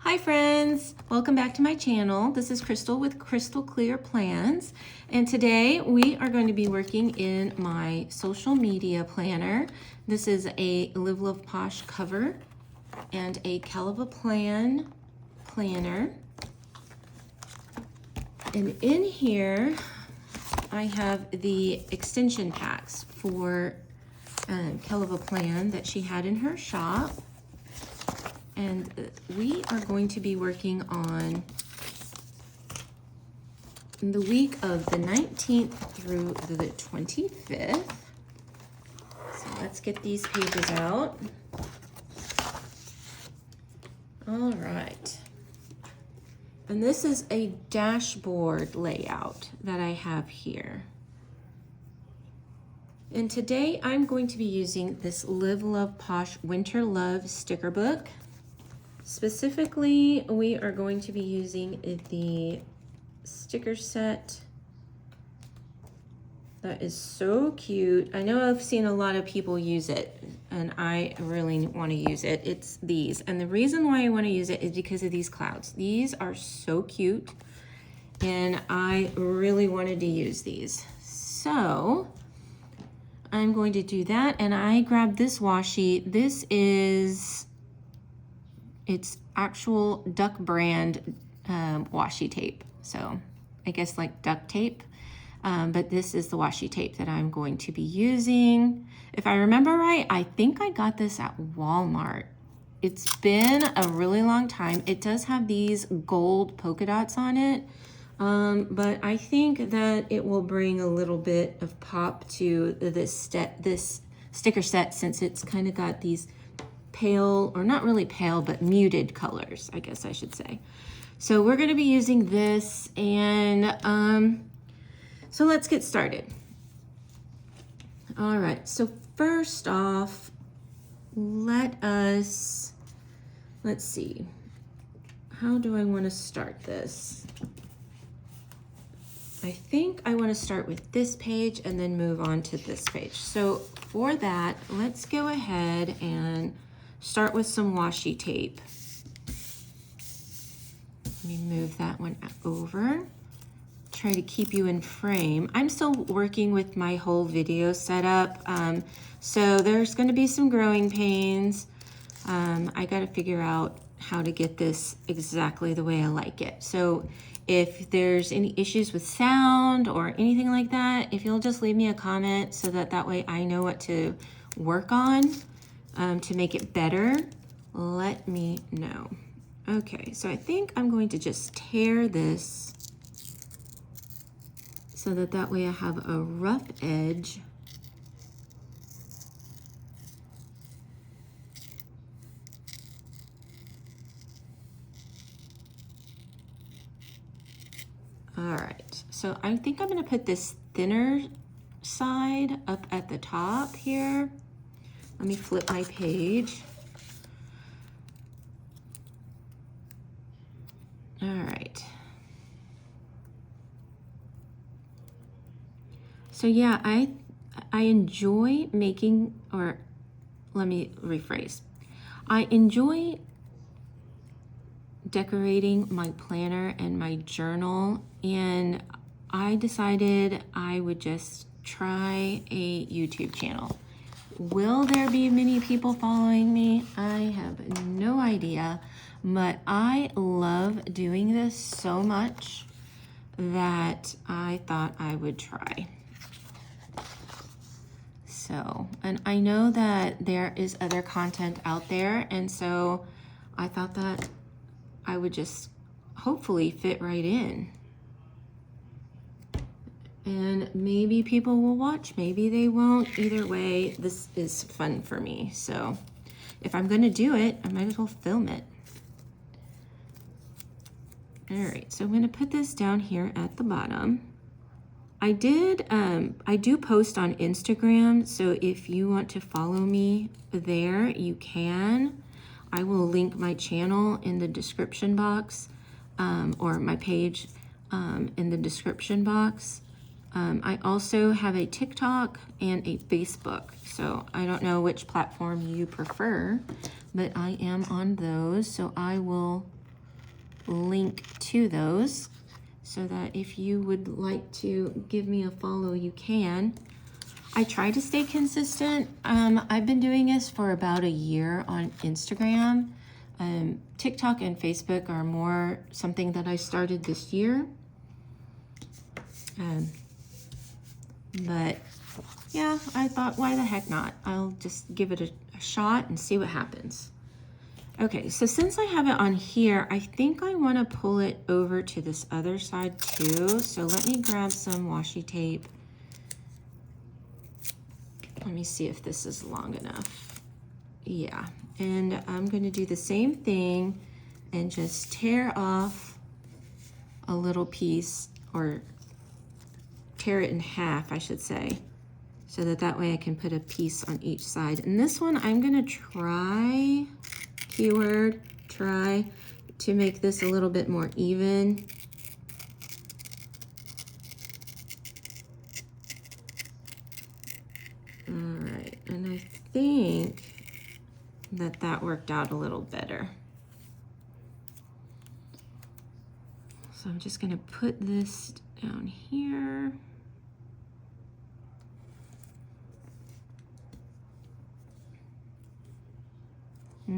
Hi friends, welcome back to my channel. This is Crystal with Crystal Clear Plans, and today we are going to be working in my social media planner. This is a Live Love Posh cover and a Kell planner. And in here I have the extension packs for Kell Plan that she had in her shop. And we are going to be working on the week of the 19th through the 25th. So let's get these pages out. All right. And this is a dashboard layout that I have here. And today I'm going to be using this Live Love Posh Winter Love sticker book. Specifically, we are going to be using the sticker set that is so cute. I know I've seen a lot of people use it, and I really want to use it. It's these, and the reason why I want to use it is because of these clouds. These are so cute, and I really wanted to use these. So I'm going to do that, and I grabbed this washi. This is... it's actual Duck brand washi tape. So I guess like duct tape. But this is the washi tape that I'm going to be using. If I remember right, I think I got this at Walmart. It's been a really long time. It does have these gold polka dots on it. But I think that it will bring a little bit of pop to this sticker set, since it's kind of got these pale, or not really pale, but muted colors, I guess I should say. So we're going to be using this, and so let's get started. All right, so first off, let's see, how do I want to start this? I think I want to start with this page and then move on to this page. So for that, let's go ahead and start with some washi tape. Let me move that one over. Try to keep you in frame. I'm still working with my whole video setup, so there's going to be some growing pains. I got to figure out how to get this exactly the way I like it. So if there's any issues with sound or anything like that, if you'll just leave me a comment so that way I know what to work on. To make it better, let me know. Okay, so I think I'm going to just tear this so that way I have a rough edge. All right, so I think I'm going to put this thinner side up at the top here. Let me flip my page. All right. So yeah, I enjoy making, or let me rephrase. I enjoy decorating my planner and my journal, and I decided I would just try a YouTube channel. Will there be many people following me? I have no idea, but I love doing this so much that I thought I would try. So, and I know that there is other content out there, and so I thought that I would just hopefully fit right in. And maybe people will watch, maybe they won't. Either way, this is fun for me. So if I'm going to do it, I might as well film it. All right, so I'm going to put this down here at the bottom. I do post on Instagram, so if you want to follow me there, you can. I will link my channel in the description box, or my page in the description box. I also have a TikTok and a Facebook, so I don't know which platform you prefer, but I am on those, so I will link to those so that if you would like to give me a follow, you can. I try to stay consistent. I've been doing this for about a year on Instagram. TikTok and Facebook are more something that I started this year. But yeah, I thought, why the heck not? I'll just give it a shot and see what happens. Okay, so since I have it on here, I think I want to pull it over to this other side too. So let me grab some washi tape. Let me see if this is long enough. Yeah, and I'm going to do the same thing and just tear off a little piece, or tear it in half, I should say, so that way I can put a piece on each side. And this one, I'm going to try, keyword, try, to make this a little bit more even. All right, and I think that worked out a little better. So I'm just gonna put this down here.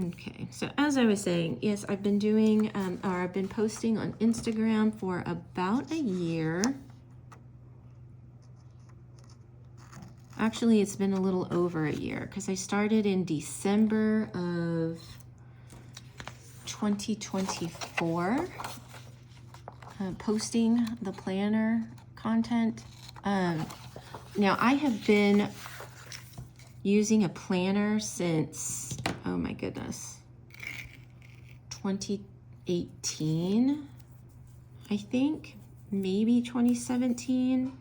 Okay, so as I was saying, yes, I've been doing, or I've been posting on Instagram for about a year. Actually, it's been a little over a year because I started in December of 2024, posting the planner content. Now, I have been using a planner since, oh my goodness, 2018, I think, maybe 2017.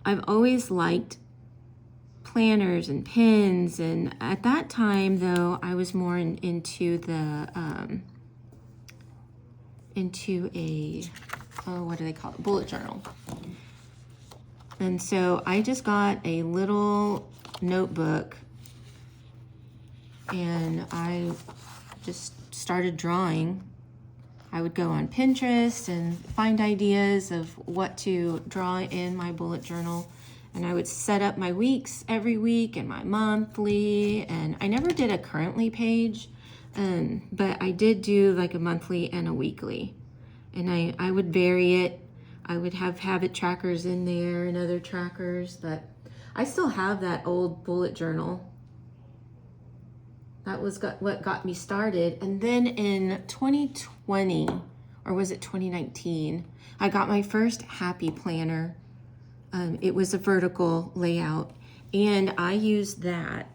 I've always liked planners and pens, and at that time, though, I was more into the, into a, oh, what do they call it? Bullet journal. And so I just got a little notebook and I just started drawing. I would go on Pinterest and find ideas of what to draw in my bullet journal. And I would set up my weeks every week and my monthly. And I never did a currently page, but I did do like a monthly and a weekly. And I would vary it. I would have habit trackers in there and other trackers, but I still have that old bullet journal. That was what got me started. And then in 2020, or was it 2019, I got my first Happy Planner. It was a vertical layout, and I used that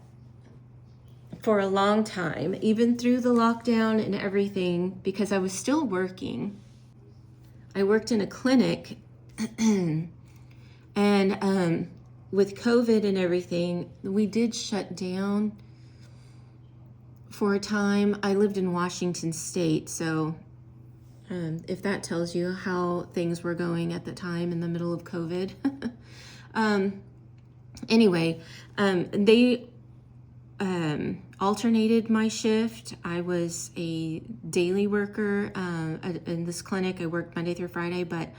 for a long time, even through the lockdown and everything, because I was still working. I worked in a clinic, and with COVID and everything, we did shut down for a time. I lived in Washington State, so if that tells you how things were going at the time in the middle of COVID. Anyway, they alternated my shift. I was a daily worker in this clinic. I worked Monday through Friday, but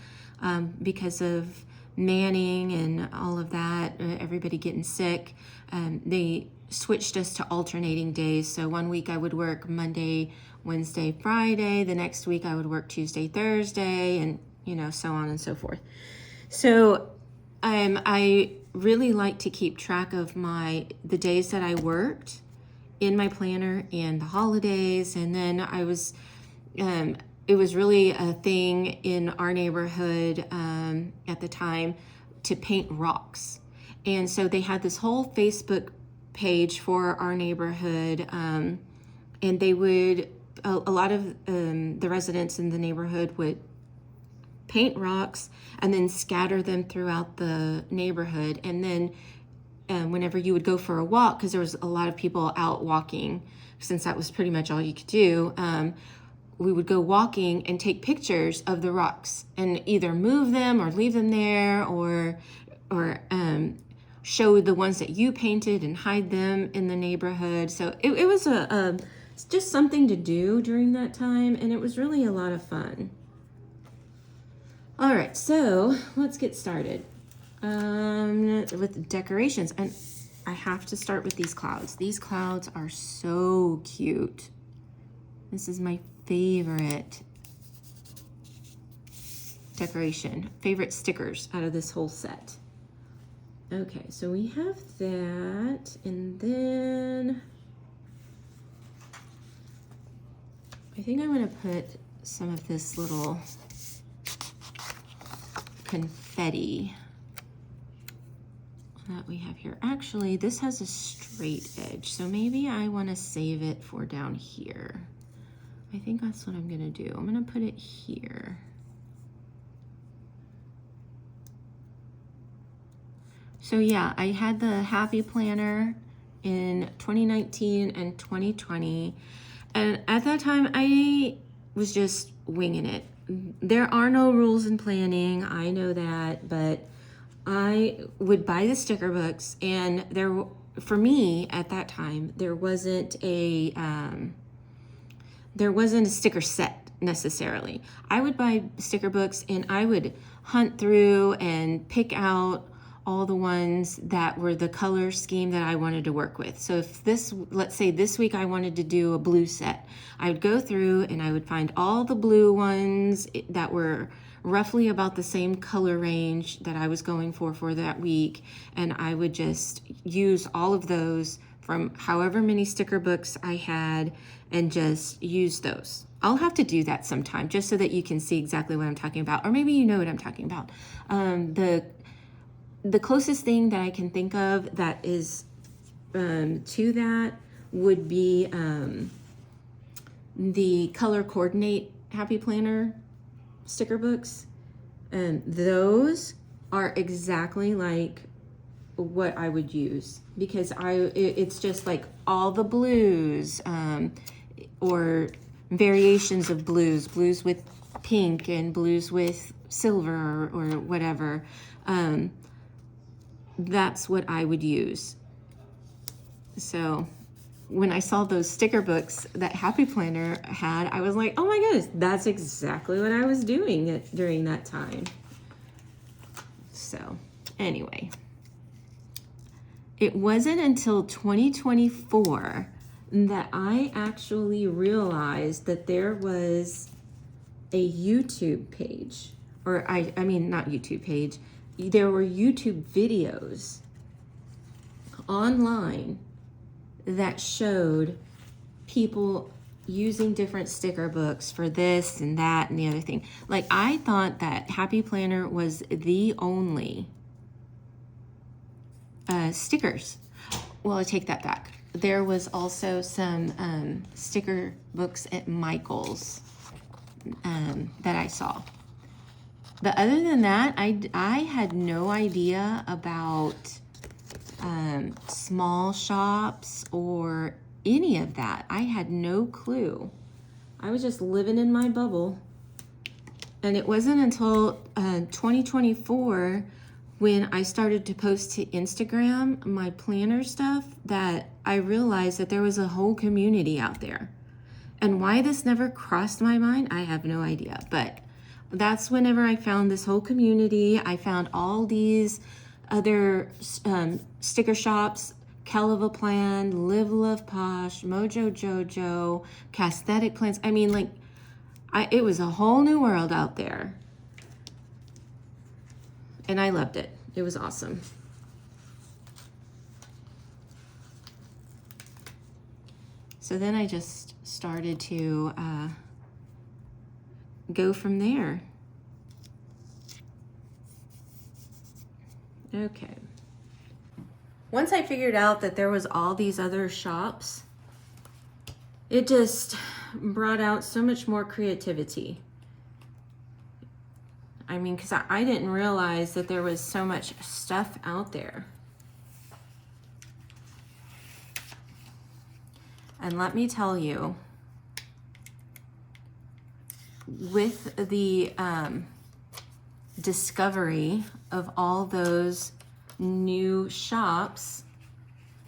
because of manning and all of that, everybody getting sick, they switched us to alternating days. So one week I would work Monday, Wednesday, Friday. The next week I would work Tuesday, Thursday, and so on and so forth. So I really like to keep track of the days that I worked in my planner and the holidays. And then it was really a thing in our neighborhood at the time to paint rocks. And so they had this whole Facebook page for our neighborhood, and they would, a lot of the residents in the neighborhood would paint rocks and then scatter them throughout the neighborhood. And then whenever you would go for a walk, because there was a lot of people out walking, since that was pretty much all you could do, we would go walking and take pictures of the rocks and either move them or leave them there, or show the ones that you painted and hide them in the neighborhood. So it was just something to do during that time, and it was really a lot of fun. All right, so let's get started with decorations. And I have to start with these clouds. These clouds are so cute. This is my favorite decoration, favorite stickers out of this whole set. Okay, so we have that, and then I think I'm gonna put some of this little confetti that we have here. Actually, this has a straight edge, so maybe I wanna save it for down here. I think that's what I'm gonna do. I'm gonna put it here. So yeah, I had the Happy Planner in 2019 and 2020. And at that time, I was just winging it. There are no rules in planning, I know that, but I would buy the sticker books, and for me at that time, there wasn't a sticker set necessarily. I would buy sticker books and I would hunt through and pick out all the ones that were the color scheme that I wanted to work with. So if let's say this week I wanted to do a blue set, I would go through and I would find all the blue ones that were roughly about the same color range that I was going for that week, and I would just use all of those from however many sticker books I had and just use those. I'll have to do that sometime just so that you can see exactly what I'm talking about, or maybe you know what I'm talking about. The closest thing that I can think of that is to that would be the Color Coordinate Happy Planner sticker books. And those are exactly like what I would use, because it's just like all the blues or variations of blues with pink and blues with silver or whatever. That's what I would use. So when I saw those sticker books that Happy Planner had, I was like, oh my goodness, that's exactly what I was doing during that time. So anyway, it wasn't until 2024 that I actually realized that there was a YouTube page, or I mean, not YouTube page, there were YouTube videos online that showed people using different sticker books for this and that and the other thing. Like, I thought that Happy Planner was the only stickers. Well, I take that back. There was also some sticker books at Michael's that I saw. But other than that, I had no idea about small shops or any of that. I had no clue. I was just living in my bubble. And it wasn't until 2024 when I started to post to Instagram my planner stuff that I realized that there was a whole community out there. And why this never crossed my mind, I have no idea. But that's whenever I found this whole community. I found all these other sticker shops: Kell of a Plan, Live Love Posh, Mojo Jojo, Casthetic Plans. I mean, like, it was a whole new world out there. And I loved it. It was awesome. So then I just started to go from there. Okay. Once I figured out that there was all these other shops, it just brought out so much more creativity. I mean, because I didn't realize that there was so much stuff out there. And let me tell you, with the discovery of all those new shops,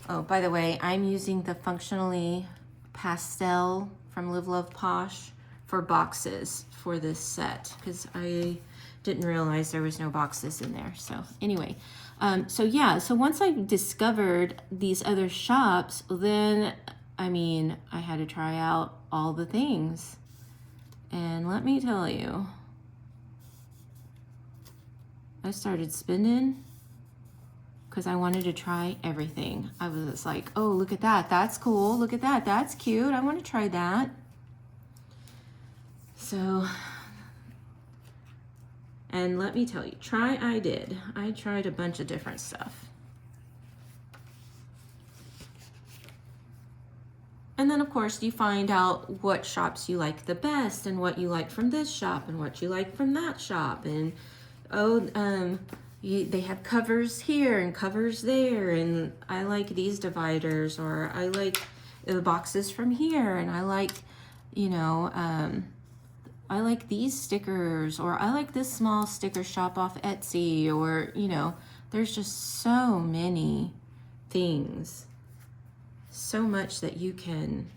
oh, by the way, I'm using the Functionally Pastel from Live Love Posh for boxes for this set, because I didn't realize there was no boxes in there. So anyway, so yeah, so once I discovered these other shops, then I mean, I had to try out all the things. And let me tell you, I started spending because I wanted to try everything. I was like, oh, look at that. That's cool. Look at that. That's cute. I want to try that. So, and let me tell you, I did. I tried a bunch of different stuff. And then, of course, you find out what shops you like the best and what you like from this shop and what you like from that shop. And, they have covers here and covers there. And I like these dividers, or I like the boxes from here. And I like, you know, I like these stickers, or I like this small sticker shop off Etsy, or, you know, there's just so many things. So much that you can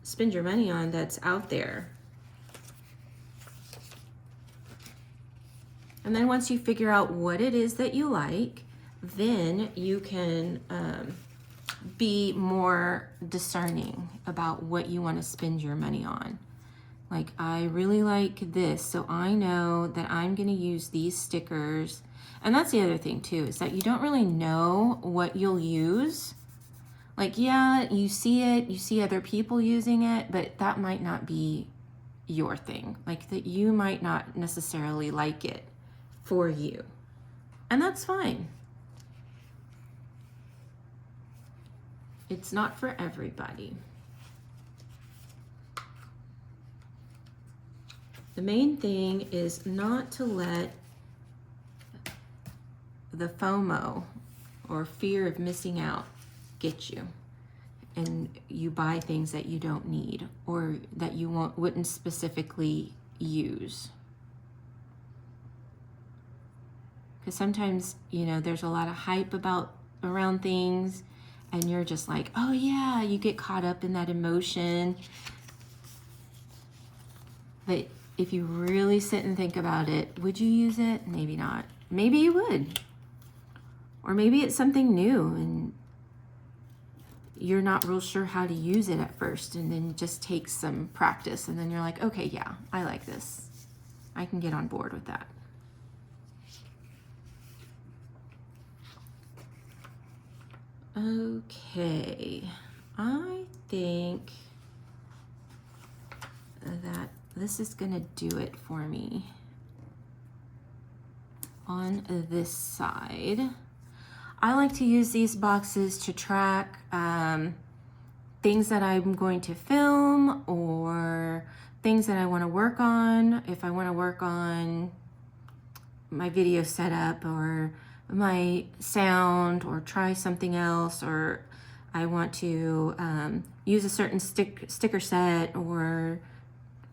spend your money on that's out there. And then once you figure out what it is that you like, then you can be more discerning about what you want to spend your money on. Like, I really like this, so I know that I'm going to use these stickers. And that's the other thing too, is that you don't really know what you'll use. Like, yeah, you see it, you see other people using it, but that might not be your thing. Like, that you might not necessarily like it for you. And that's fine. It's not for everybody. The main thing is not to let the FOMO, or fear of missing out, get you, and you buy things that you don't need or that you wouldn't specifically use. Because sometimes, you know, there's a lot of hype around things, and you're just like, oh yeah, you get caught up in that emotion. But if you really sit and think about it, would you use it? Maybe not. Maybe you would. Or maybe it's something new and you're not real sure how to use it at first, and then it just takes some practice, and then you're like, okay, yeah, I like this. I can get on board with that. Okay, I think that this is gonna do it for me on this side. I like to use these boxes to track things that I'm going to film, or things that I want to work on. If I want to work on my video setup or my sound, or try something else, or I want to use a certain sticker set, or,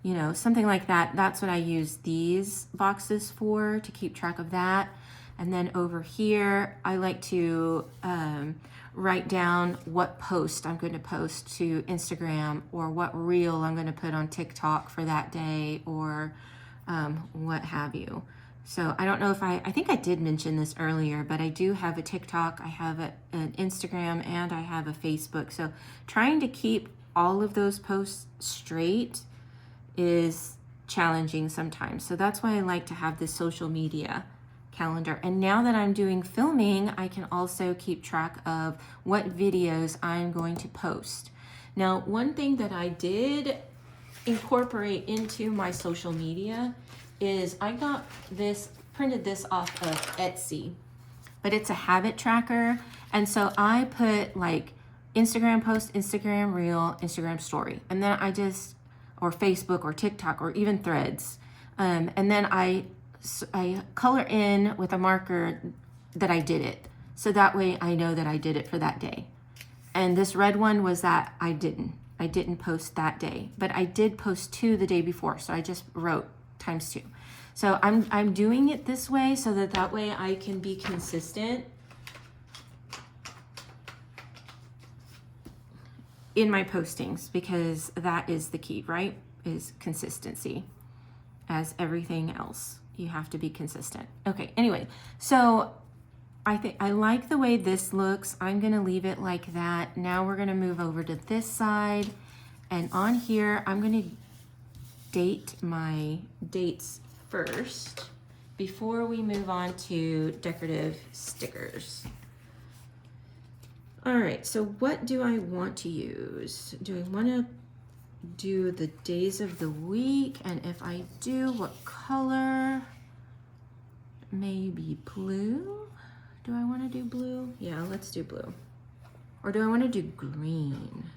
you know, something like that. That's what I use these boxes for, to keep track of that. And then over here, I like to write down what post I'm going to post to Instagram, or what reel I'm going to put on TikTok for that day, or what have you. So I don't know if I think I did mention this earlier, but I do have a TikTok, I have an Instagram, and I have a Facebook. So trying to keep all of those posts straight is challenging sometimes. So that's why I like to have this social media calendar. And now that I'm doing filming, I can also keep track of what videos I'm going to post. Now, one thing that I did incorporate into my social media is I got this, printed this off of Etsy, but it's a habit tracker. And so I put like Instagram post, Instagram reel, Instagram story, and then I just, or Facebook or TikTok or even Threads. And then I color in with a marker that I did it. So that way I know that I did it for that day. And this red one was that I didn't post that day, but I did post 2 the day before. So I just wrote ×2. So I'm doing it this way so that way I can be consistent. in my postings, because that is the key, right? Is consistency. As everything else, you have to be consistent. Okay, anyway, so I think I like the way this looks. I'm gonna leave it like that. Now we're gonna move over to this side, and on here, I'm gonna date my dates first before we move on to decorative stickers. All right, so what do I want to use? Do I want to do the days of the week? And if I do, what color? Maybe blue? Do I want to do blue? Yeah, let's do blue. Or do I want to do green?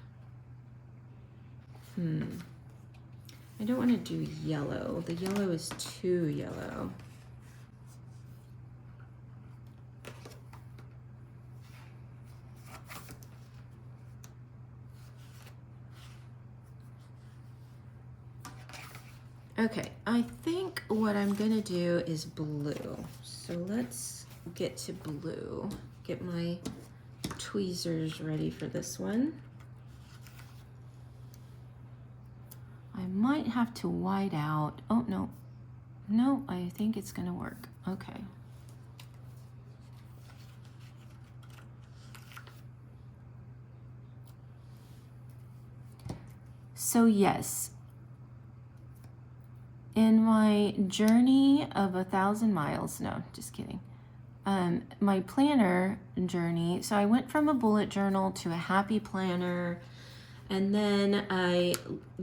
I don't want to do yellow. The yellow is too yellow. Okay, I think what I'm gonna do is blue. So let's get to blue. Get my tweezers ready for this one. I might have to white out. Oh, no. No, I think it's gonna work. Okay. So yes, in my journey of 1,000 miles, no, just kidding. My planner journey, so I went from a bullet journal to a happy planner, and then I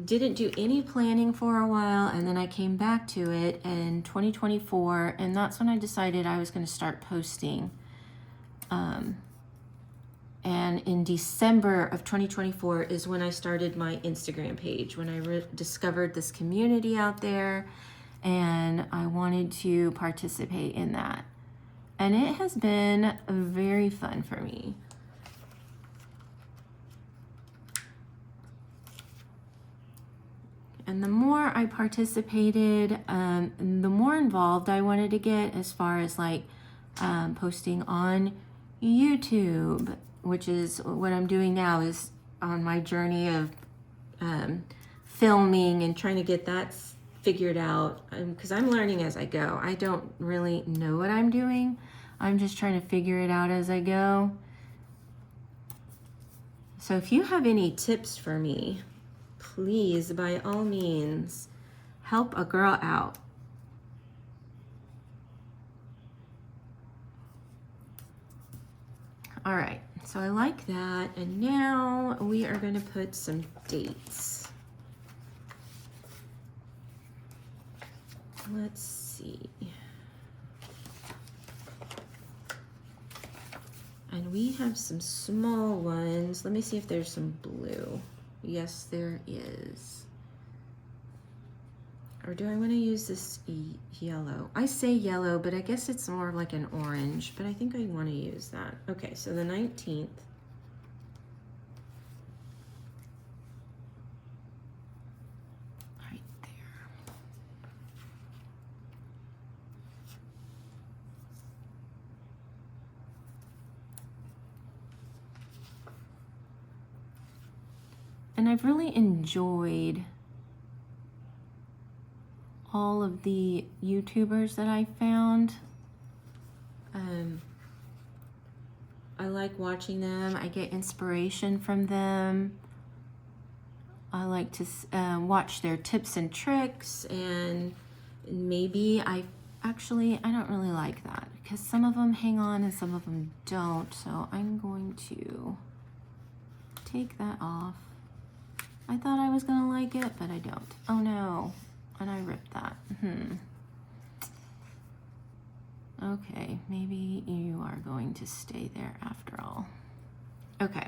didn't do any planning for a while, and then I came back to it in 2024, and that's when I decided I was going to start posting. And in December of 2024 is when I started my Instagram page, when I discovered this community out there, and I wanted to participate in that. And it has been very fun for me. And the more I participated, the more involved I wanted to get as far as like posting on YouTube, which is what I'm doing now, is on my journey of filming and trying to get that figured out, because I'm learning as I go. I don't really know what I'm doing. I'm just trying to figure it out as I go. So if you have any tips for me, please, by all means, help a girl out. All right, so I like that. And now we are going to put some dates. Let's see. And we have some small ones. Let me see if there's some blue. Yes, there is. Or do I want to use this yellow? I say yellow, but I guess it's more like an orange, but I think I want to use that. Okay, so the 19th. Right there. And I've really enjoyed all of the YouTubers that I found. I like watching them. I get inspiration from them. I like to watch their tips and tricks, and maybe I don't really like that because some of them hang on and some of them don't. So I'm going to take that off. I thought I was gonna like it, but I don't. Oh no. And I ripped that. Okay, maybe you are going to stay there after all. Okay,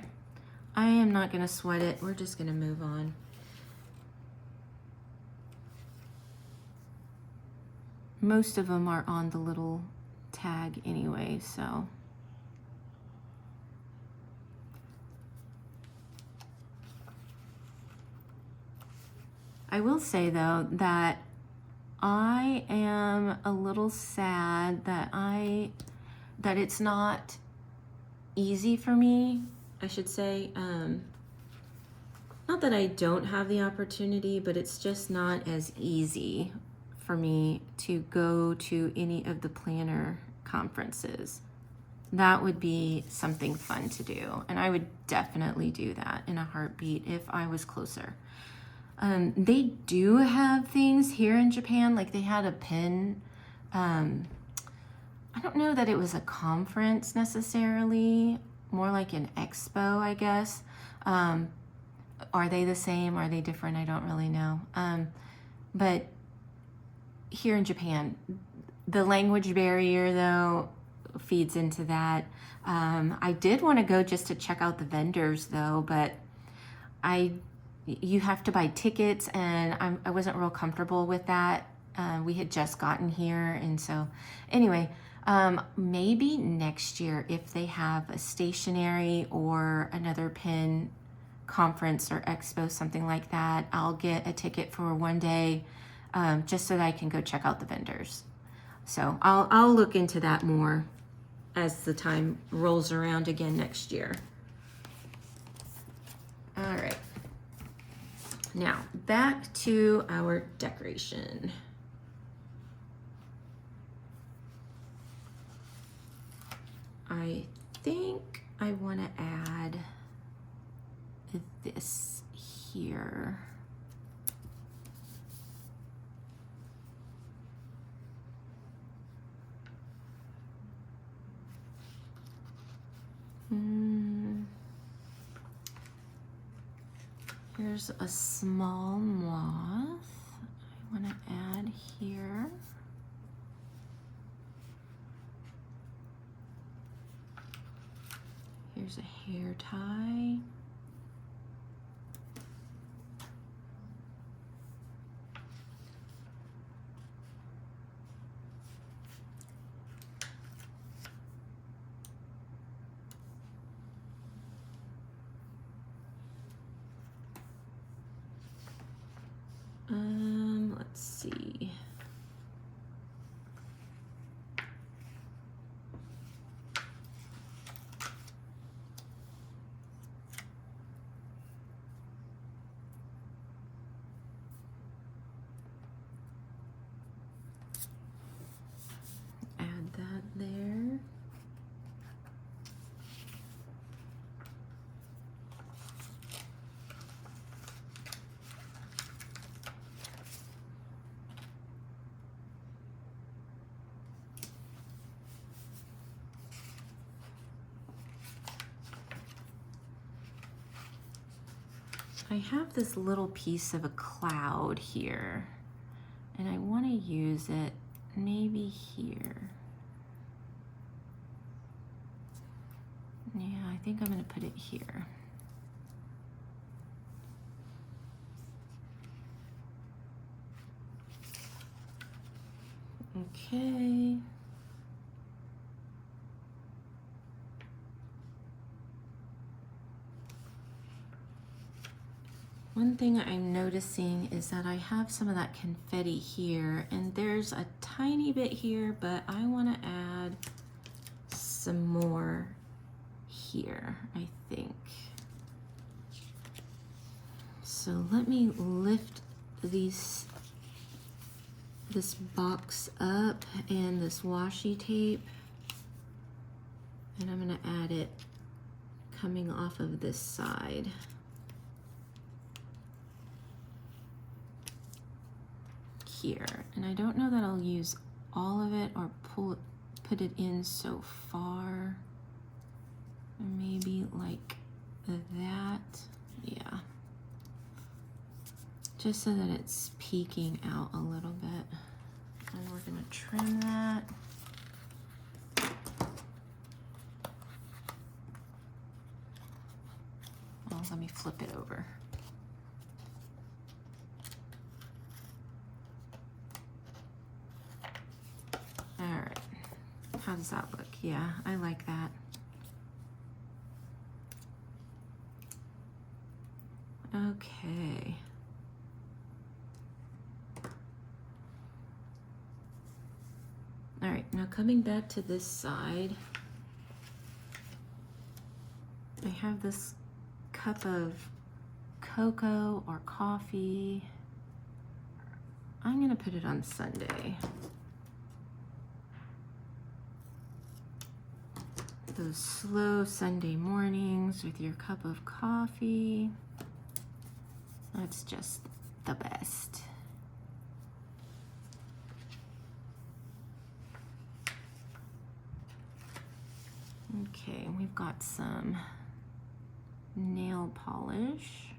I am not gonna sweat it. We're just gonna move on. Most of them are on the little tag anyway, so. I will say though that I am a little sad that it's not easy for me, I should say, Not that I don't have the opportunity, but it's just not as easy for me to go to any of the planner conferences. That would be something fun to do, and I would definitely do that in a heartbeat if I was closer. They do have things here in Japan, like they had a pen. I don't know that it was a conference necessarily, more like an expo, I guess. Are they the same? Are they different? I don't really know. But here in Japan, the language barrier, though, feeds into that. I did want to go just to check out the vendors, though, but you have to buy tickets, and I wasn't real comfortable with that. We had just gotten here, and so anyway, maybe next year if they have a stationery or another pen conference or expo, something like that, I'll get a ticket for one day, just so that I can go check out the vendors. So I'll look into that more as the time rolls around again next year. All right. Now back to our decoration. I think I want to add this here. Here's a small moth I want to add here. Here's a hair tie. Let's see. Add that there. I have this little piece of a cloud here, and I want to use it maybe here. Yeah, I think I'm going to put it here. Okay. One thing I'm noticing is that I have some of that confetti here, and there's a tiny bit here, but I want to add some more here, I think. So let me lift this box up and this washi tape, and I'm going to add it coming off of this side. Here, and I don't know that I'll use all of it or put it in so far. Maybe like that. Yeah, just so that it's peeking out a little bit. And we're gonna trim that. Oh, let me flip it over. How does that look? Yeah, I like that. Okay. All right, now coming back to this side, I have this cup of cocoa or coffee. I'm gonna put it on Sunday. Those slow Sunday mornings with your cup of coffee. That's just the best. Okay, we've got some nail polish.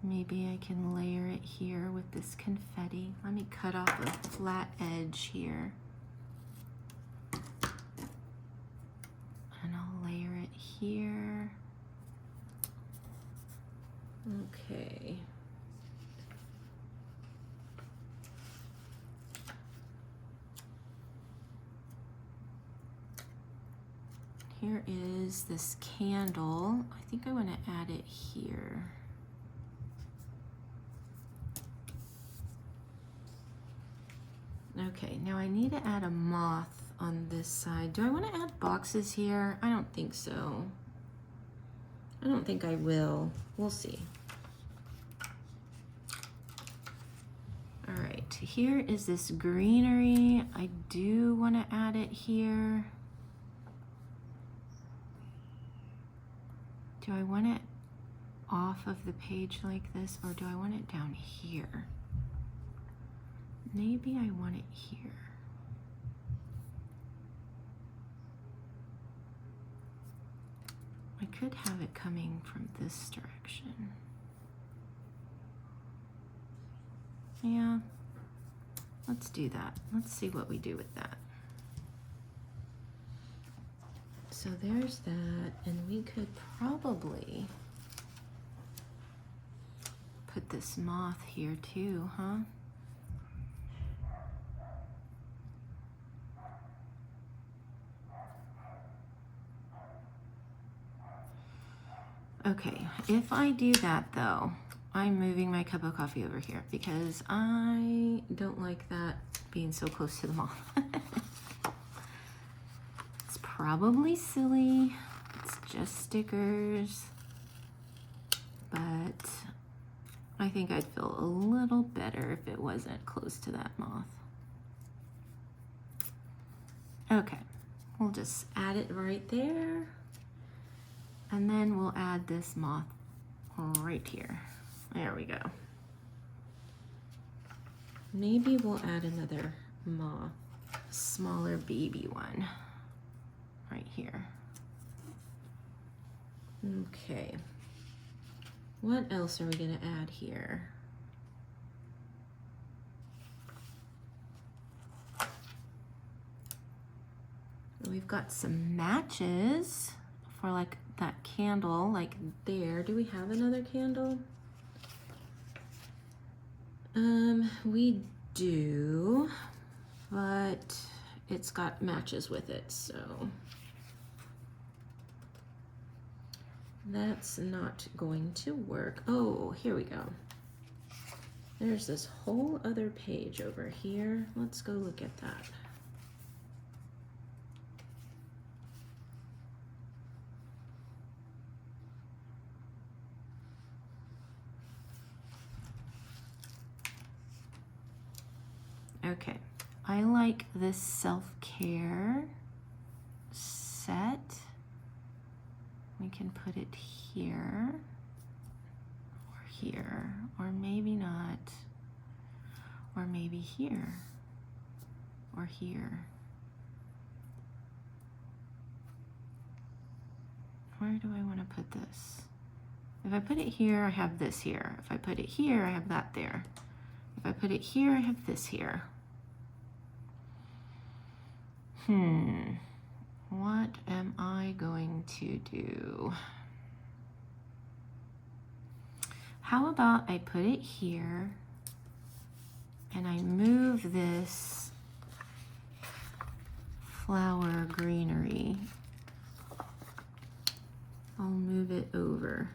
Maybe I can layer it here with this confetti. Let me cut off a flat edge here. And I'll layer it here. Okay. Here is this candle. I think I want to add it here. Okay, now I need to add a moth on this side. Do I want to add boxes here? I don't think so. I don't think I will. We'll see. All right, here is this greenery. I do want to add it here. Do I want it off of the page like this, or do I want it down here? Maybe I want it here. I could have it coming from this direction. Yeah, let's do that. Let's see what we do with that. So there's that, and we could probably put this moth here too, huh? Okay, if I do that though, I'm moving my cup of coffee over here because I don't like that being so close to the moth. It's probably silly, it's just stickers, but I think I'd feel a little better if it wasn't close to that moth. Okay, we'll just add it right there. And then we'll add this moth right here. There we go. Maybe we'll add another moth, smaller baby one, right here. Okay. What else are we gonna add here? We've got some matches for like that candle, like there. Do we have another candle? We do, but it's got matches with it, so that's not going to work. Oh, here we go. There's this whole other page over here. Let's go look at that. Okay, I like this self-care set. We can put it here, or maybe not, or maybe here, or here. Where do I want to put this? If I put it here, I have this here. If I put it here, I have that there. If I put it here, I have this here. What am I going to do? How about I put it here and I move this flower greenery. I'll move it over.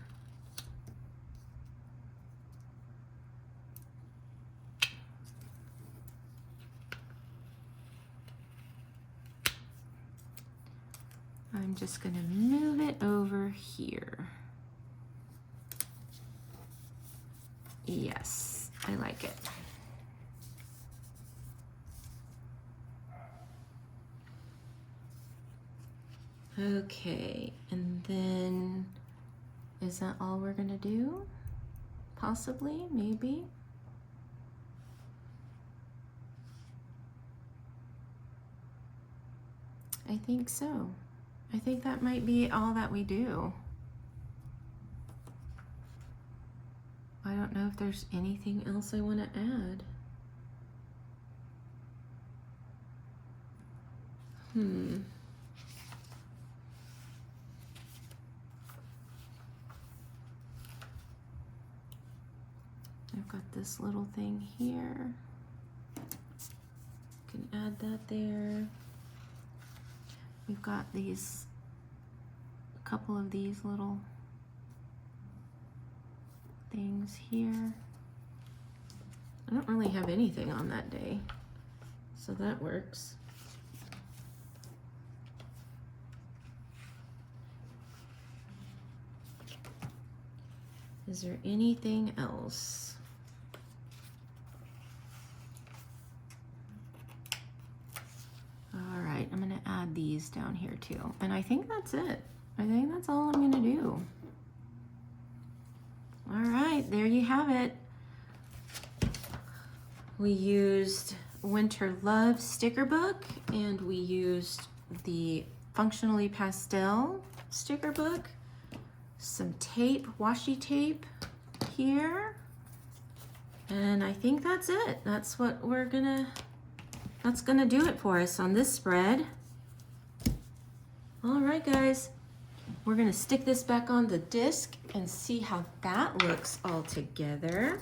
I'm just going to move it over here. Yes, I like it. Okay, and then is that all we're gonna do? Possibly, maybe. I think so. I think that might be all that we do. I don't know if there's anything else I want to add. I've got this little thing here. Can add that there. We've got these, a couple of these little things here. I don't really have anything on that day, so that works. Is there anything else? All right, I'm gonna add these down here too. And I think that's it. I think that's all I'm gonna do. All right, there you have it. We used Winter Love sticker book, and we used the Functionally Pastel sticker book, some tape, washi tape here, and I think that's it. That's what that's gonna do it for us on this spread. All right, guys, we're gonna stick this back on the disc and see how that looks all together.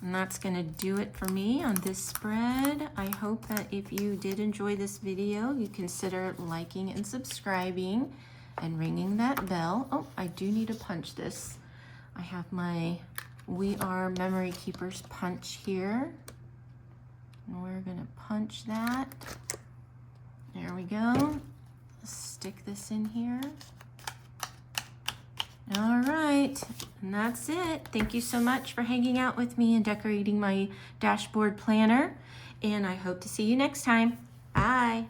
And that's gonna do it for me on this spread. I hope that if you did enjoy this video, you consider liking and subscribing and ringing that bell. Oh, I do need to punch this. I have my We Are Memory Keepers punch here. And we're gonna punch that. There we go. Stick this in here. All right, and that's it. Thank you so much for hanging out with me and decorating my dashboard planner, and I hope to see you next time. Bye.